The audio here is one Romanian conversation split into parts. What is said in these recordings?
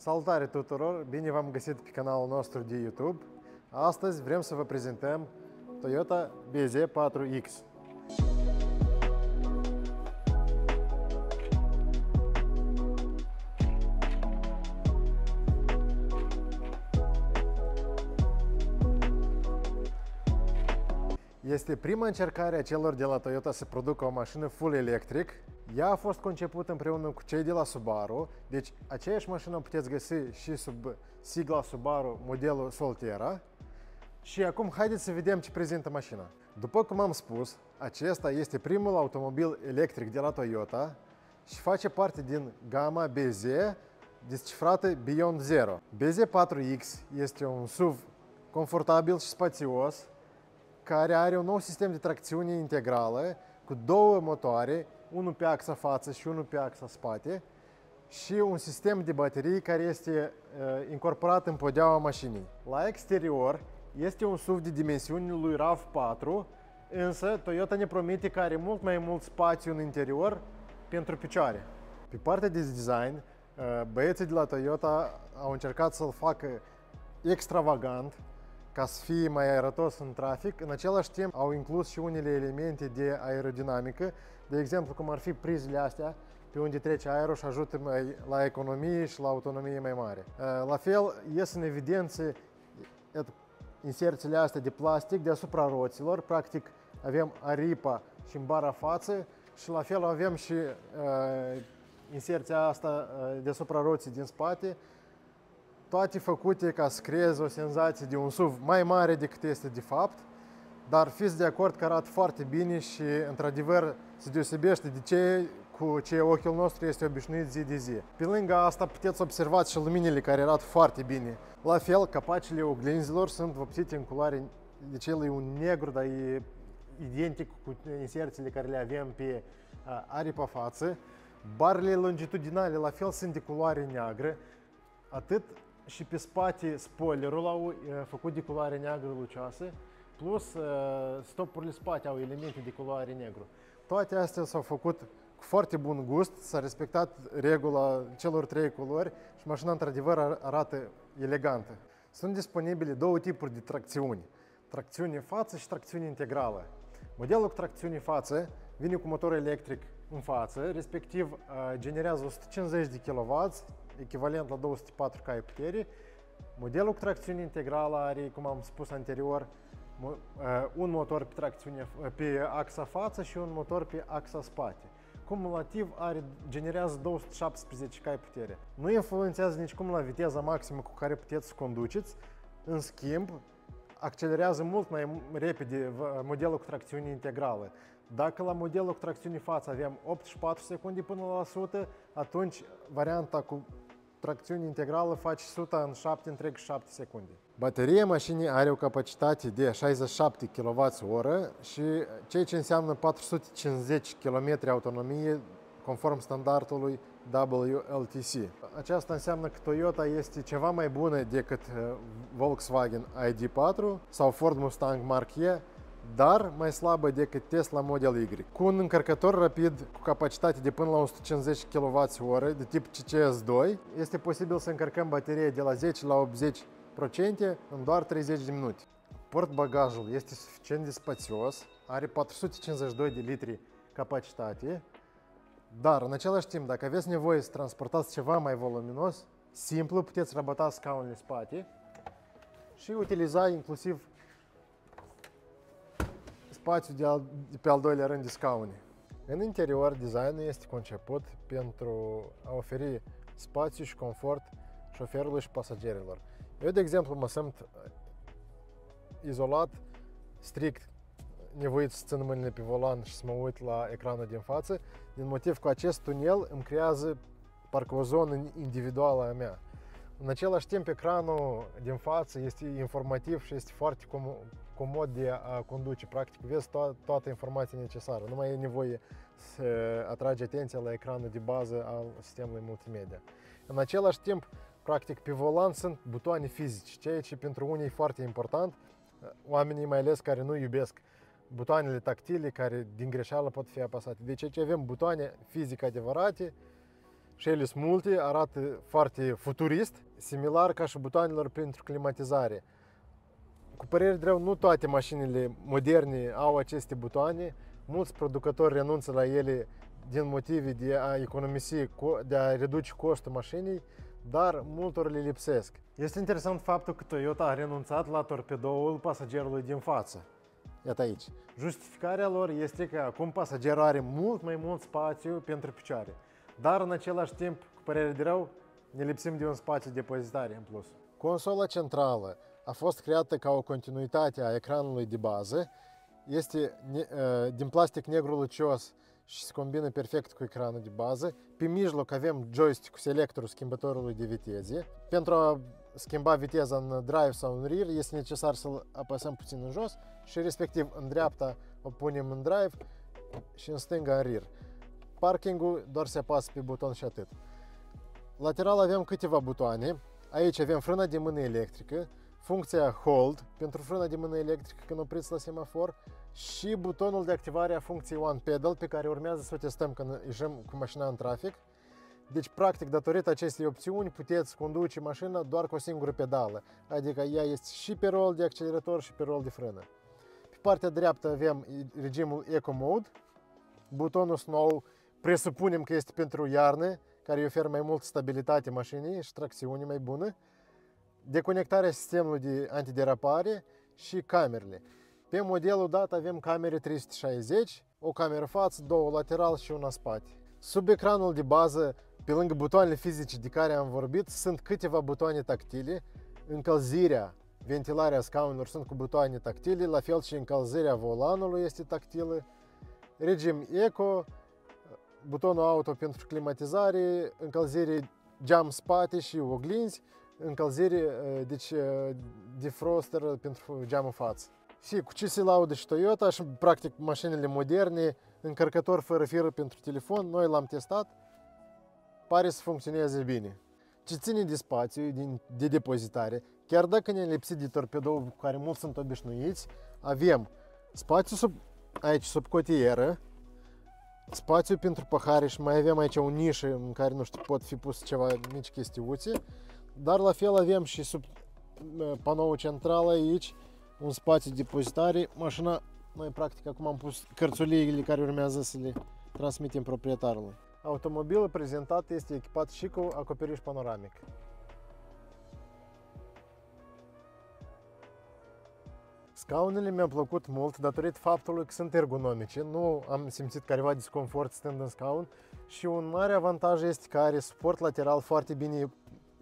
Salutare tuturor! Bine v-am găsit pe canalul nostru de YouTube. Astăzi vrem să vă prezentăm Toyota BZ4X. Este prima încercare a celor de la Toyota să producă o mașină full electric. Ea a fost concepută împreună cu cei de la Subaru, deci aceeași mașină o puteți găsi și sub sigla Subaru, modelul Solterra. Și acum haideți să vedem ce prezintă mașina. După cum am spus, acesta este primul automobil electric de la Toyota și face parte din gama BZ, descifrată Beyond Zero. BZ4X este un SUV confortabil și spațios, care are un nou sistem de tracțiune integrală cu două motoare, unul pe axa față și unul pe axa spate, și un sistem de baterii care este incorporat în podeaua mașinii. La exterior este un SUV de dimensiunile lui RAV4, însă Toyota ne promite că are mult mai mult spațiu în interior pentru picioare. Pe partea de design, băieții de la Toyota au încercat să-l facă extravagant, ca să fie mai arătos în trafic. În același timp au inclus și unele elemente de aerodinamică, de exemplu cum ar fi prizele astea pe unde trece aerul și ajută la economie și la autonomie mai mare. La fel, ies în evidență inserțiile astea de plastic deasupra roților, practic avem aripa și în bara față și la fel avem și inserția asta deasupra roții din spate, toate făcute ca să creeze o senzație de un SUV mai mare decât este de fapt, dar fiți de acord că arată foarte bine și într-adevăr se deosebește cu ce ochiul nostru este obișnuit zi de zi. Pe lângă asta puteți observați și luminile care arată foarte bine. La fel, capacele oglinzilor sunt vopsite în culoare, deci el e un negru, dar e identic cu inserțiile care le avem pe aripa față. Barele longitudinale la fel sunt de culoare neagră, atât și pe spate spoilerul au făcut de culoare neagră lucioasă, plus stopurile spate au elemente de culoare negru. Toate astea s-au făcut cu foarte bun gust, s-a respectat regula celor trei culori și mașina într-adevăr arată elegantă. Sunt disponibile două tipuri de tracțiuni, tracțiune față și tracțiune integrală. Modelul cu tracțiune față vine cu motor electric în față, respectiv generează 150 de kW, echivalent la 204 cai putere. Modelul cu tracțiune integrală are, cum am spus anterior, un motor pe axa față și un motor pe axa spate. Cumulativ generează 217 cai putere. Nu influențează nicicum la viteza maximă cu care puteți să conduceți, în schimb, accelerează mult mai repede modelul cu tracțiune integrală. Dacă la modelul cu tracțiune față avem 84 secunde până la 100, atunci varianta cu tracțiune integrală face 100 în 7,7 secunde. Bateria mașinii are o capacitate de 67 kWh și ceea ce înseamnă 450 km autonomie conform standardului WLTC. Aceasta înseamnă că Toyota este ceva mai bună decât Volkswagen ID4 sau Ford Mustang Mark E, dar mai slabă decât Tesla Model Y. Cu un încărcător rapid cu capacitate de până la 150 kWh de tip CCS2, este posibil să încărcăm bateria de la 10 la 80% în doar 30 de minute. Portbagajul este suficient de spațios, are 452 de litri capacitate, dar în același timp, dacă aveți nevoie să transportați ceva mai voluminos, simplu puteți rabata scaunele spate și utiliza inclusiv spațiul de pe al doilea rând de scaune. În interior, designul este conceput pentru a oferi spațiu și confort șoferului și pasagerilor. Eu, de exemplu, mă simt izolat, strict nevoit să țin mâinile pe volan și să mă uit la ecranul din față, din motiv că acest tunel îmi creează parcă o zonă individuală a mea. În același timp, ecranul din față este informativ și este foarte comod de a conduce. Practic, vezi toată informația necesară. Nu mai e nevoie să atragi atenția la ecranul de bază al sistemului multimedia. În același timp, practic, pe volan sunt butoane fizice, ceea ce pentru unii e foarte important, oamenii mai ales care nu iubesc butoanele tactile, care din greșeală pot fi apăsate. Deci aici avem butoane fizice adevărate și ele sunt multe, arată foarte futurist, similar ca și butoanelor pentru climatizare. Cu părere de rău, nu toate mașinile moderne au aceste butoane. Mulți producători renunță la ele din motive de a economisi, de a reduce costul mașinii, dar multor le lipsesc. Este interesant faptul că Toyota a renunțat la torpedoul pasagerului din față. Iată aici. Justificarea lor este că acum pasagerul are mult mai mult spațiu pentru picioare. Dar în același timp, cu părere de rău, ne lipsim de un spațiu de depozitare în plus. Consola centrală a fost creată ca o continuitate a ecranului de bază. Este din plastic negru lucios și se combină perfect cu ecranul de bază. Pe mijloc avem joystick-ul selectorul schimbătorului de viteze. Pentru a schimba viteza în drive sau în rear, este necesar să-l apăsăm puțin în jos și respectiv în dreapta o punem în drive și în stânga în rear. Parking-ul doar se apasă pe buton și atât. Lateral avem câteva butoane. Aici avem frâna de mână electrică, funcția Hold pentru frâna de mână electrică când opriți la semafor și butonul de activare a funcției One Pedal pe care urmează să o testăm când ieșim cu mașina în trafic. Deci, practic, datorită acestei opțiuni, puteți conduce mașina doar cu o singură pedală, adică ea este și pe rol de accelerator și pe rol de frână. Pe partea dreaptă avem regimul Eco Mode, butonul Snow presupunem că este pentru iarnă, care îi oferă mai mult stabilitate mașinii și tracțiune mai bună, deconectarea sistemului de antiderapare și camerele. Pe modelul dat avem camere 360, o cameră față, două lateral și una spate. Sub ecranul de bază, pe lângă butoanele fizice de care am vorbit, sunt câteva butoane tactile. Încălzirea, ventilarea scaunelor sunt cu butoane tactile, la fel și încălzirea volanului este tactilă. Regim Eco, butonul auto pentru climatizare, încălzire geam spate și oglinzi, încălzire, deci defroster pentru geamul față. Și cu ce se laudă și Toyota și practic mașinile moderne, încărcător fără fir pentru telefon, noi l-am testat, pare să funcționeze bine. Ce ține de spațiu, de depozitare, chiar dacă ne lipsit de torpedou cu care mulți sunt obișnuiți, avem spațiu aici sub cotieră, spațiu pentru pahare și mai avem aici o nișă în care, nu știu, pot fi pus ceva mici chestiuțe, dar la fel avem și sub panoul central aici un spațiu de depozitare. Mașina, noi practic acum am pus cărțuliile care urmează să le transmitem proprietarului. Automobilul prezentat este echipat și cu acoperiș panoramic. Scaunele mi-au plăcut mult datorită faptului că sunt ergonomice, nu am simțit careva disconfort stând în scaun și un mare avantaj este că are suport lateral foarte bine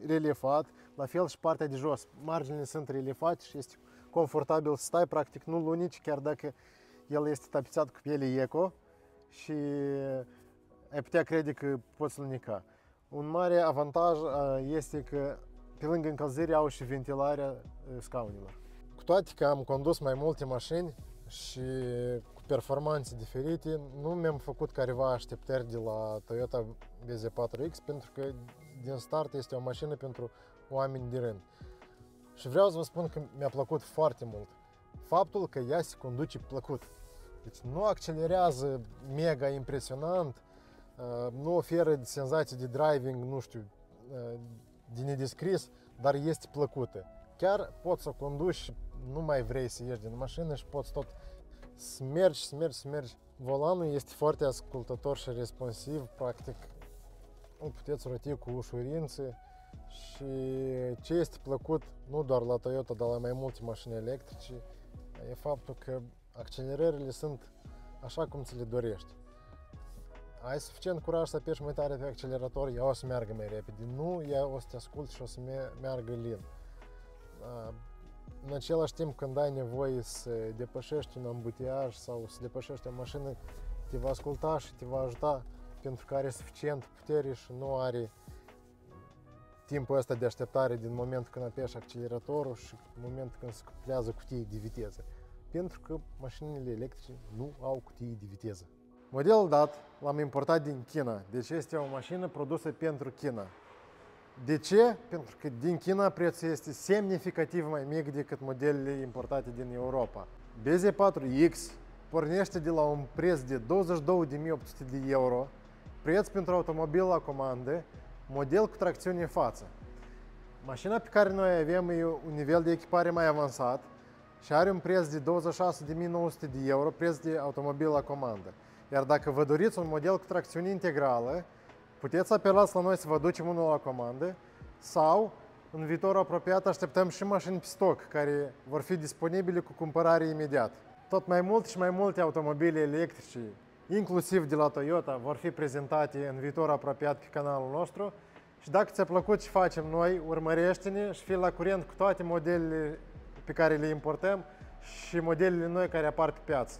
reliefat, la fel și partea de jos. Marginile sunt reliefate și este confortabil să stai, practic nu lunici, chiar dacă el este tapițat cu piele eco și ai putea crede că poți lunica. Un mare avantaj este că pe lângă încălzire au și ventilarea scaunelor. Cu toate că am condus mai multe mașini și cu performanțe diferite, nu mi-am făcut careva așteptări de la Toyota BZ4X pentru că din start este o mașină pentru oameni de rând. Și vreau să vă spun că mi-a plăcut foarte mult faptul că ea se conduce plăcut. Deci nu accelerează mega impresionant, nu oferă senzații de driving, nu știu, de nedescris, dar este plăcută. Chiar poți să o conduci și nu mai vrei să ieși din mașină și poți tot să mergi. Volanul este foarte ascultător și responsiv, practic îl puteți roti cu ușurință și ce este plăcut nu doar la Toyota, dar la mai multe mașini electrice e faptul că accelerările sunt așa cum ți le dorești. Ai suficient curaj să apeși mai tare pe accelerator, ea o să meargă mai repede. Nu, ea o să te asculti și o să meargă lin. În același timp, când ai nevoie să depășești un ambutiaj sau să depășești o mașină, te va asculta și te va ajuta pentru că are suficient putere și nu are timpul ăsta de așteptare din momentul când apeși acceleratorul și în momentul când se cuplează cutii de viteză. Pentru că mașinile electrice nu au cutii de viteză. Modelul dat l-am importat din China, deci este o mașină produsă pentru China. De ce? Pentru că din China prețul este semnificativ mai mic decât modelele importate din Europa. BZ4X pornește de la un preț de 22.800 de euro, preț pentru automobil la comandă, model cu tracțiune în față. Mașina pe care noi avem e un nivel de echipare mai avansat și are un preț de 26.900 de euro, preț de automobil la comandă. Iar dacă vă doriți un model cu tracțiune integrală, puteți apelați la noi să vă ducem unul la comandă sau, în viitorul apropiat, așteptăm și mașini pe stoc care vor fi disponibile cu cumpărare imediat. Tot mai mult și mai multe automobile electrice, inclusiv de la Toyota, vor fi prezentate în viitorul apropiat pe canalul nostru. Și dacă ți-a plăcut ce facem noi, urmărește-ne și fii la curent cu toate modelele pe care le importăm și modelele noi care apar pe piață.